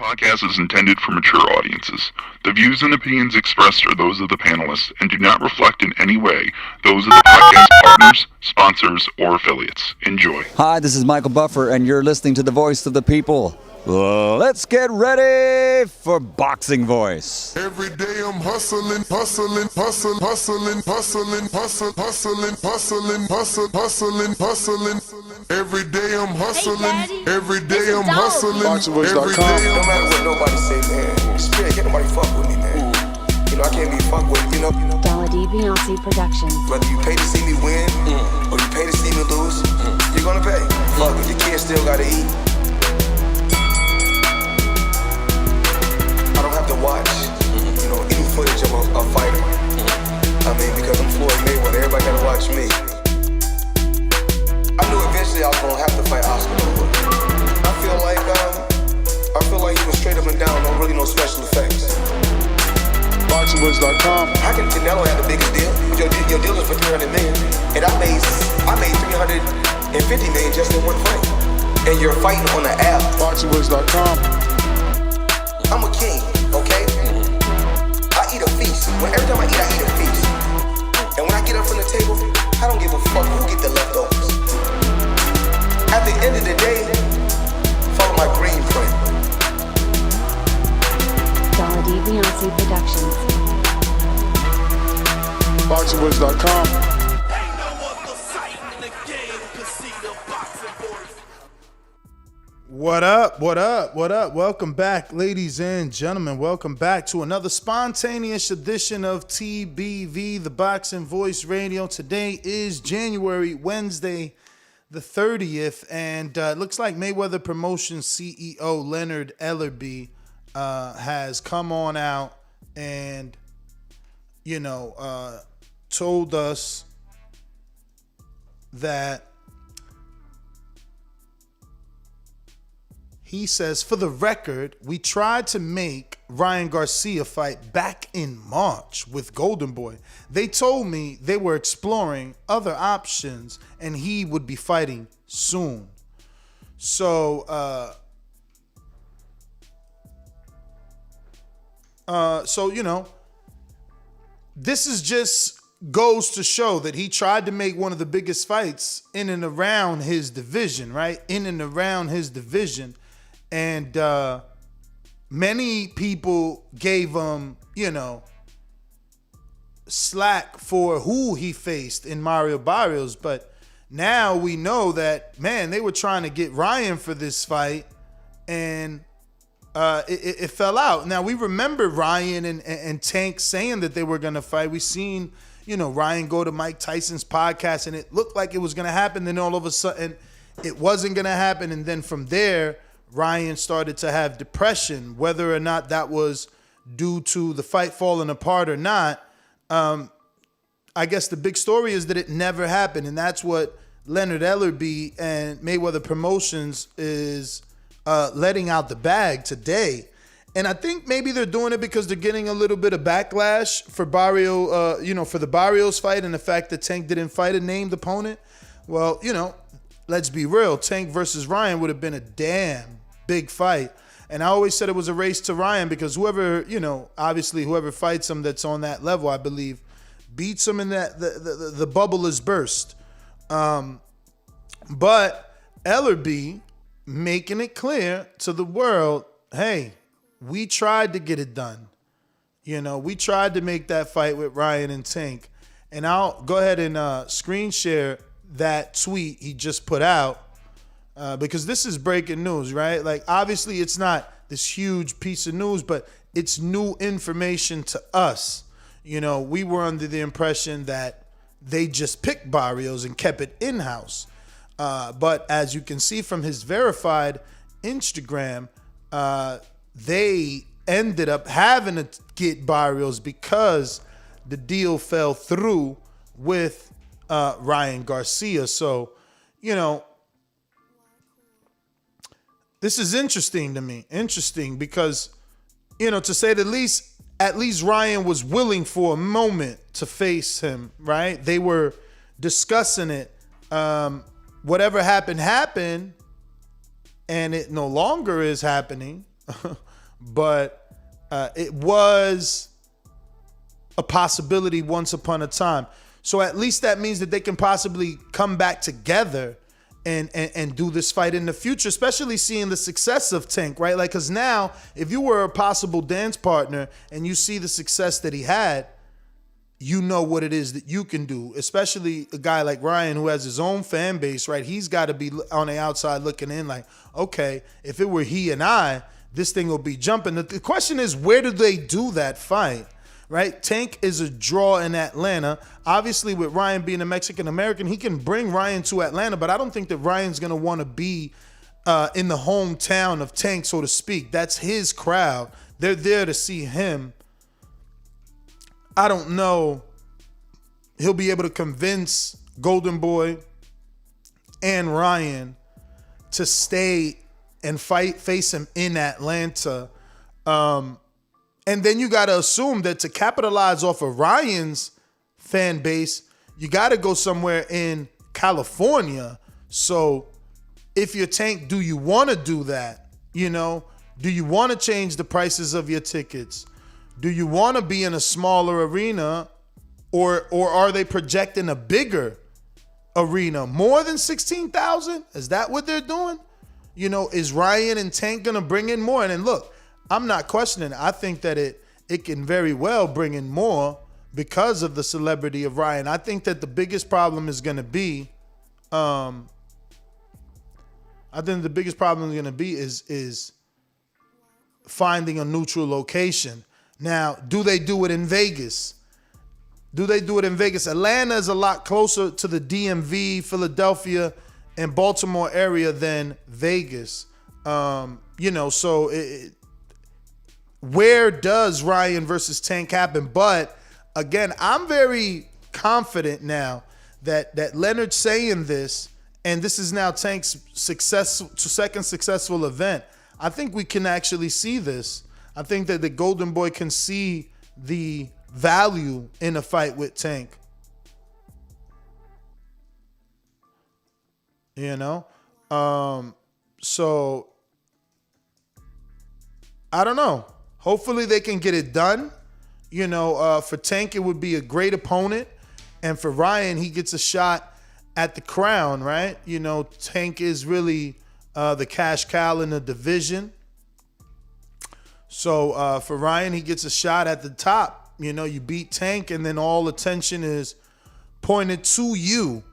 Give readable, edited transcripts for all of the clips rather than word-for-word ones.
podcast is intended for mature audiences. The views and opinions expressed are those of the panelists and do not reflect in any way those of the podcast partners, sponsors, or affiliates. Enjoy. Hi, this is Michael Buffer, and you're listening to the voice of the people. Let's get ready for Boxing Voice. Every day I'm hustling, hustling, hustling, hustling, hustling, hustling, hustling, hustling, hustling, hustling, hustling. Every day I'm hustling. Every day I'm hustling. Every day No matter what nobody say, man. Spirit, can't nobody fuck with me, man. You know, I can't be fucked with, you know. Dazn Beyonce Productions. Whether you pay to see me win, or you pay to see me lose, you're gonna pay. Fuck it, your kids still gotta eat. I don't have to watch, you know, any footage of a fighter. I mean, because I'm Floyd Mayweather, everybody gotta watch me. I knew eventually I was gonna have to fight Oscar. I feel like he was straight up and down, no special effects. BoxingVoice.com. How can Canelo have the biggest deal? Your deal is for 300 million, and I made 350 million just in one fight. And you're fighting on the app. BoxingVoice.com. I'm a king, okay? I eat a feast. Every time I eat a feast. And when I get up from the table, I don't give a fuck who get the leftovers. At the end of the day, follow my green print. Dazn Beyonce Productions. BoxingVoice.com. What up, what up, what up? Welcome back, ladies and gentlemen. Welcome back to another spontaneous edition of TBV, the Boxing Voice Radio. Today is Wednesday, the 30th, and it looks like Mayweather Promotions CEO Leonard Ellerbe has come on out and, told us that he says, for the record, we tried to make Ryan Garcia fight back in March with Golden Boy. They told me they were exploring other options and he would be fighting soon. So, this is just goes to show that he tried to make one of the biggest fights in and around his division, right? In and around his division. And many people gave him, slack for who he faced in Mario Barrios. But now we know that, man, they were trying to get Ryan for this fight. And it fell out. Now, we remember Ryan and Tank saying that they were going to fight. We seen, Ryan go to Mike Tyson's podcast, and it looked like it was going to happen. Then all of a sudden, it wasn't going to happen. And then from there, Ryan started to have depression. Whether or not that was due to the fight falling apart or not, I guess the big story is that it never happened. And that's what Leonard Ellerbe and Mayweather Promotions is letting out the bag today. And I think maybe they're doing it because they're getting a little bit of backlash for for the Barrios fight and the fact that Tank didn't fight a named opponent. Well, let's be real. Tank versus Ryan would have been a damn big fight. And I always said it was a race to Ryan because whoever, obviously whoever fights him that's on that level, I believe, beats him in that the bubble is burst. But Ellerbe making it clear to the world, hey, we tried to get it done. We tried to make that fight with Ryan and Tank. And I'll go ahead and screen share that tweet he just put out because this is breaking news, right? Like, obviously it's not this huge piece of news, but it's new information to us. We were under the impression that they just picked Barrios and kept it in-house. But as you can see from his verified Instagram, they ended up having to get Barrios because the deal fell through with Ryan Garcia. So, this is interesting to me. Interesting because, to say the least, at least Ryan was willing for a moment to face him, right? They were discussing it. Whatever happened, and it no longer is happening. but it was a possibility once upon a time. So at least that means that they can possibly come back together and do this fight in the future, especially seeing the success of Tank, right? Like, because now, if you were a possible dance partner and you see the success that he had, you know what it is that you can do, especially a guy like Ryan who has his own fan base, right? He's got to be on the outside looking in like, okay, if it were he and I, this thing will be jumping. The question is, where do they do that fight? Right? Tank is a draw in Atlanta. Obviously, with Ryan being a Mexican-American, he can bring Ryan to Atlanta, but I don't think that Ryan's going to want to be in the hometown of Tank, so to speak. That's his crowd. They're there to see him. I don't know. He'll be able to convince Golden Boy and Ryan to stay and face him in Atlanta. And then you got to assume that to capitalize off of Ryan's fan base, you got to go somewhere in California. So if you're Tank, do you want to do that? You know, do you want to change the prices of your tickets? Do you want to be in a smaller arena, or are they projecting a bigger arena? More than 16,000? Is that what they're doing? You know, is Ryan and Tank going to bring in more? And then look, I'm not questioning it. I think that it can very well bring in more because of the celebrity of Ryan. I think that the biggest problem is going to be, is finding a neutral location. Now, do they do it in Vegas? Atlanta is a lot closer to the DMV, Philadelphia, and Baltimore area than Vegas. So where does Ryan versus Tank happen? But again, I'm very confident now that Leonard saying this, and this is now Tank's second successful event. I think we can actually see this. I think that the Golden Boy can see the value in a fight with Tank. So I don't know. Hopefully they can get it done. For Tank, it would be a great opponent. And for Ryan, he gets a shot at the crown, right? Tank is really the cash cow in the division. So for Ryan, he gets a shot at the top. You beat Tank, and then all attention is pointed to you.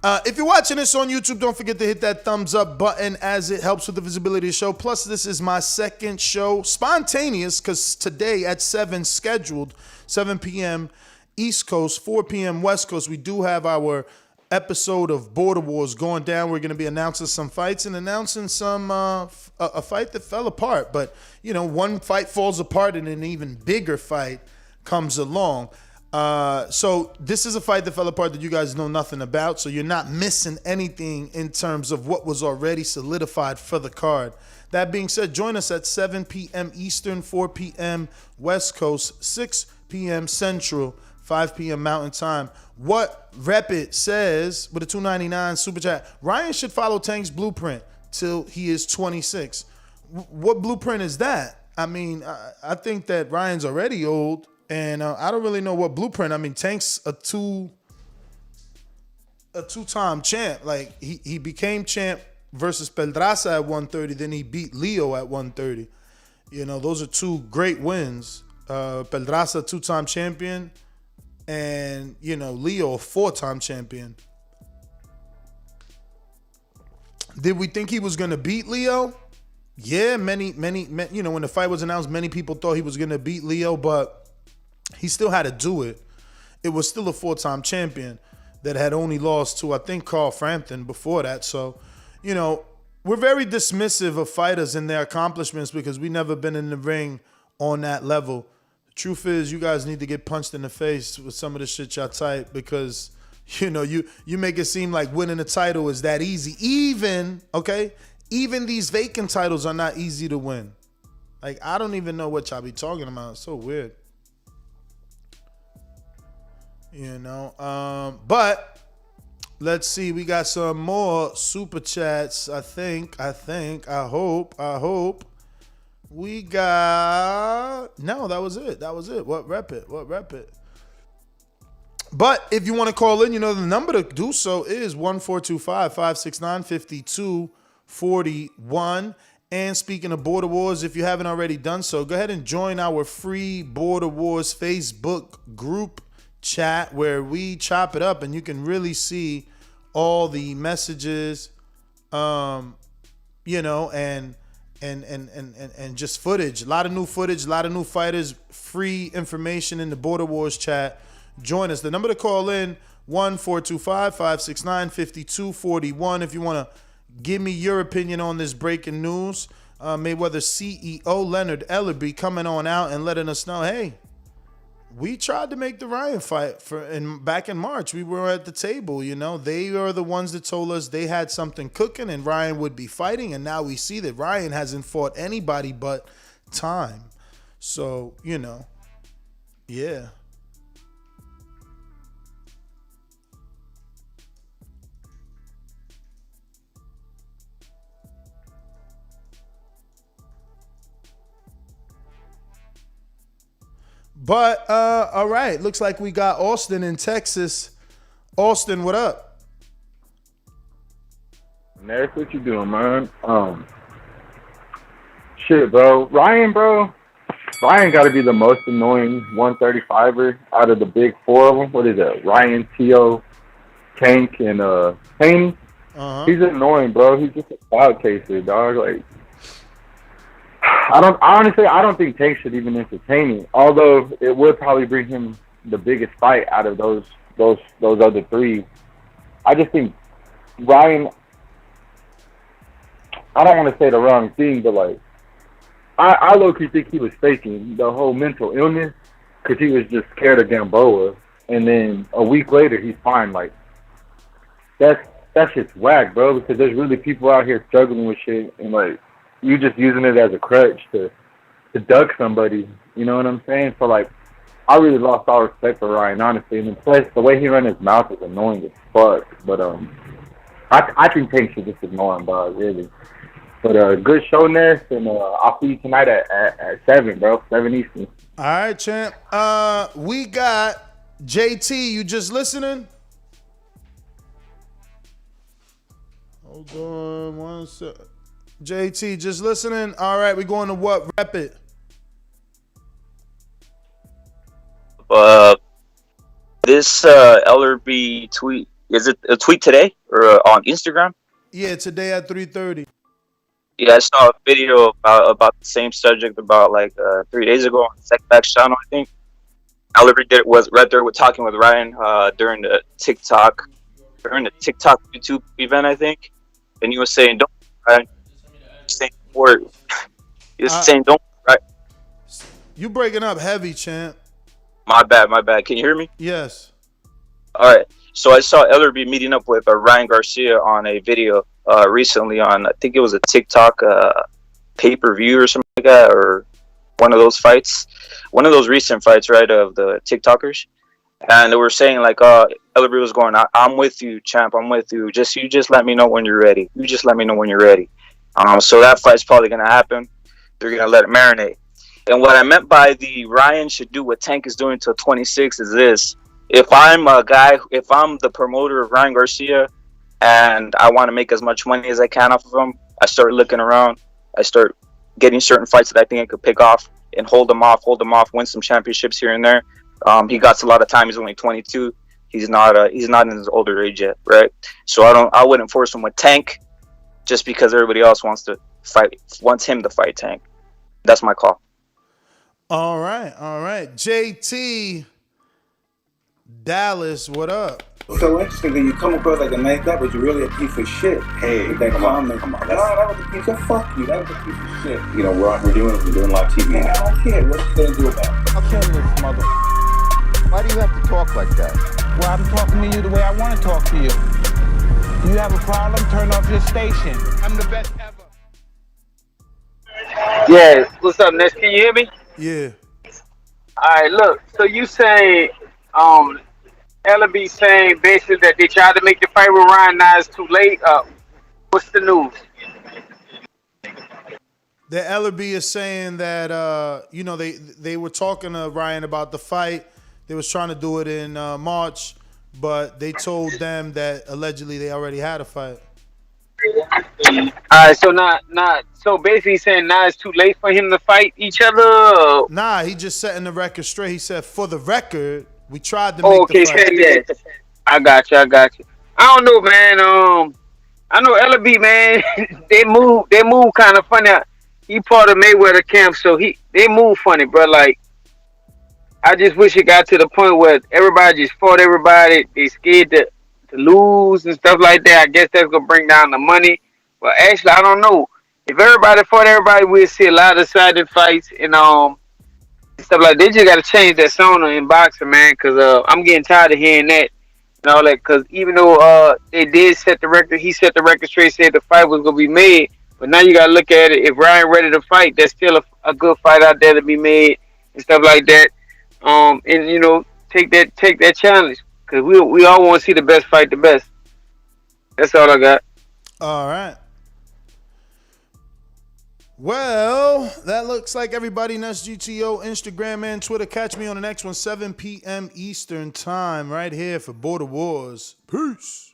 If you're watching this on YouTube, don't forget to hit that thumbs up button, as it helps with the visibility of the show. Plus, this is my second show, spontaneous, because today at 7 scheduled, 7 p.m. East Coast, 4 p.m. West Coast, we do have our episode of Border Wars going down. We're going to be announcing some fights and announcing some a fight that fell apart. But, one fight falls apart and an even bigger fight comes along. So this is a fight that fell apart that you guys know nothing about, so you're not missing anything in terms of what was already solidified for the card. That being said, join us at 7 p.m. Eastern, 4 p.m. West Coast, 6 p.m. Central, 5 p.m. Mountain Time. What Repit says with a $2.99 super chat, Ryan should follow Tank's blueprint till he is 26. What blueprint is that? I mean, I think that Ryan's already old. And I don't really know what blueprint. I mean, Tank's a two-time champ. Like, he became champ versus Pedraza at 130. Then he beat Leo at 130. Those are two great wins. Pedraza, 2-time champion. And, Leo, a 4-time champion. Did we think he was going to beat Leo? Yeah, many, when the fight was announced, many people thought he was going to beat Leo, but he still had to do it. It was still a 4-time champion that had only lost to, I think, Carl Frampton before that. So, we're very dismissive of fighters and their accomplishments because we never been in the ring on that level. The truth is, you guys need to get punched in the face with some of the shit y'all type because, you make it seem like winning a title is that easy. Even these vacant titles are not easy to win. Like, I don't even know what y'all be talking about. It's so weird. But let's see. We got some more super chats. I hope. We got no. That was it. What rep it? But if you want to call in, you know the number to do so is 1-425-569-5241. And speaking of Border Wars, if you haven't already done so, go ahead and join our free Border Wars Facebook group chat where we chop it up and you can really see all the messages, and just footage. A lot of new footage, a lot of new fighters, free information in the Border Wars chat. Join us. The number to call in, 1-425-569-5241. If you want to give me your opinion on this breaking news. Mayweather CEO Leonard Ellerbe coming on out and letting us know, hey, we tried to make the Ryan fight back in March. We were at the table, you know. They are the ones that told us they had something cooking and Ryan would be fighting. And now we see that Ryan hasn't fought anybody but time. So, yeah. But, all right. Looks like we got Austin in Texas. Austin, what up? Next, what you doing, man? Shit, bro. Ryan got to be the most annoying 135er out of the big four of them. What is that? Ryan, T.O., Tank, and Haney. He's annoying, bro. He's just a cloud chaser, dog. Like, I don't think Tank should even entertain it. Although it would probably bring him the biggest fight out of those other three. I just think Ryan. I don't want to say the wrong thing, but like, I low-key think he was faking the whole mental illness because he was just scared of Gamboa, and then a week later he's fine. Like, that's just whack, bro. Because there's really people out here struggling with shit, and like, you just using it as a crutch to duck somebody. You know what I'm saying? So like, I really lost all respect for Ryan, honestly. And plus, the way he ran his mouth is annoying as fuck. But I think Tank should just ignore him, dog. Really. But good show, Ness, and I'll see you tonight at 7, bro. 7 Eastern. All right, champ. We got JT. You just listening? Hold on one second. JT, just listening? All right, we going to what? Rep it. This Ellerbe tweet, is it a tweet today or on Instagram? Yeah, today at 3:30. Yeah, I saw a video about the same subject about like 3 days ago on Secback's channel, I think. Ellerbe was right there with talking with Ryan during the TikTok YouTube event, I think. And he was saying, don't, Ryan. Saying word. He was saying don't, right? You breaking up heavy, champ. My bad. Can you hear me? Yes. All right. So I saw Ellerbe meeting up with Ryan Garcia on a video recently on, I think it was a TikTok pay-per-view or something like that, or one of those fights, one of those recent fights, right, of the TikTokers. And they were saying like, Ellerbe was going, I'm with you, champ. I'm with you. You just let me know when you're ready. So that fight's probably going to happen. They're going to let it marinate. And what I meant by the Ryan should do what Tank is doing till 26 is this. If I'm the promoter of Ryan Garcia and I want to make as much money as I can off of him, I start looking around. I start getting certain fights that I think I could pick off and hold them off, win some championships here and there. He got a lot of time. He's only 22. He's not in his older age yet, right? So I wouldn't force him with Tank just because everybody else wants him to fight Tank. That's my call. All right. JT Dallas, what up? So interesting that you come across like a nice guy, but you're really a piece of shit. Hey, that comment. Come on. No, that was a piece of fuck you. That was a piece of shit. You know, we're doing live TV. Man, I don't care. What you gonna do about it? How can this mother? Why do you have to talk like that? Well, I'm talking to you the way I want to talk to you. You have a problem? Turn off your station. I'm the best ever. Yeah, what's up, Ness? Can you hear me? Yeah. All right, look. So you say, Ellerbe saying basically that they tried to make the fight with Ryan. Now it's too late. What's the news? The Ellerbe is saying that they were talking to Ryan about the fight. They was trying to do it in March, but they told them that allegedly they already had a fight. All right, so basically saying now it's too late for him to fight each other. Nah, he just setting the record straight. He said, for the record, we tried to make the fight. Okay, I got you. I don't know, man. I know Ellerbe, man. they move kind of funny. He part of Mayweather camp, so they move funny, bro. Like, I just wish it got to the point where everybody just fought everybody. They scared to lose and stuff like that. I guess that's gonna bring down the money. But actually, I don't know. If everybody fought everybody, we'd see a lot of decided fights and stuff like that. They just gotta change that song in boxing, man. Cause I'm getting tired of hearing that and all that. Cause even though they did set the record, he set the record straight, said the fight was gonna be made. But now you gotta look at it. If Ryan ready to fight, there's still a good fight out there to be made and stuff like that. And take that challenge. Cause we all want to see the best fight the best. That's all I got. All right. Well, that looks like everybody. Next GTO, Instagram and Twitter. Catch me on the next one, 7 p.m. Eastern time, right here for Border Wars. Peace.